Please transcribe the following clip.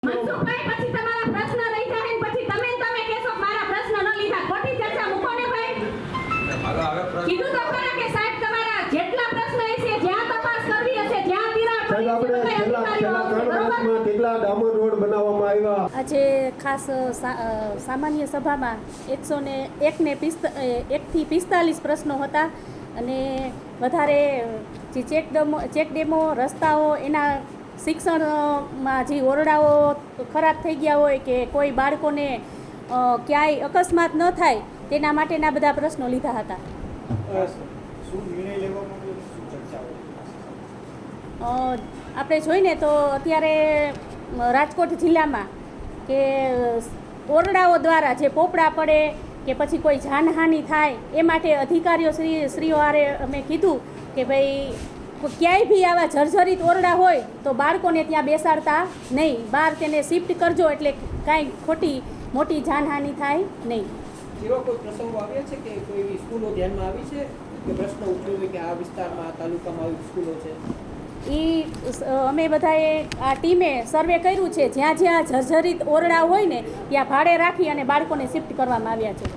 મનસુખભાઈ પછી તમારા પ્રશ્ન લઈ જાય પછી તમે કહેશો મારા પ્રશ્ન ન લીધા ખોટી ચર્ચા મૂકો ને ભાઈ કીધું તો ખરા કે સાહેબ તમારા જેટલા પ્રશ્ન હશે જ્યાં તપાસ કરવી હશે જ્યાં તિરાડ સાહેબ આપણે છેલ્લા 3 વર્ષમાં કેટલા ડામર રોડ બનાવવામાં આવ્યા આજે ખાસ સામાન્ય સભામાં 101 થી 45 પ્રશ્નો હતા અને વધારે જે ચેક ડેમો રસ્તાઓ એના શિક્ષણમાં જે ઓરડાઓ ખરાબ થઈ ગયા હોય કે કોઈ બાળકોને ક્યાંય અકસ્માત ન થાય તેના માટેના બધા પ્રશ્નો લીધા હતા. આપણે જોઈને તો અત્યારે રાજકોટ જિલ્લામાં કે ઓરડાઓ દ્વારા જે પોપડા પડે કે પછી કોઈ જાનહાનિ થાય એ માટે અધિકારીઓ શ્રીઓ હારે અમે કીધું કે ભાઈ ક્યાંય બી આવા જર્જરિત ઓરડા હોય તો બાળકોને ત્યાં બેસાડતા નહીં, બહાર તેને શિફ્ટ કરજો એટલે કાંઈ મોટી જાનહાનિ થાય નહીં. એવા કોઈ પ્રસંગો આવ્યા છે કે કોઈ એવી સ્કૂલો ધ્યાનમાં આવી છે કે પ્રશ્ન ઉઠ્યો હોય કે આ વિસ્તારમાં આ તાલુકામાં આવી સ્કૂલો છે? અમે બધાએ આ ટીમે સર્વે કર્યું છે, જ્યાં જર્જરિત ઓરડા હોય ને ત્યાં ભાડે રાખી અને બાળકોને શિફ્ટ કરવામાં આવ્યા છે.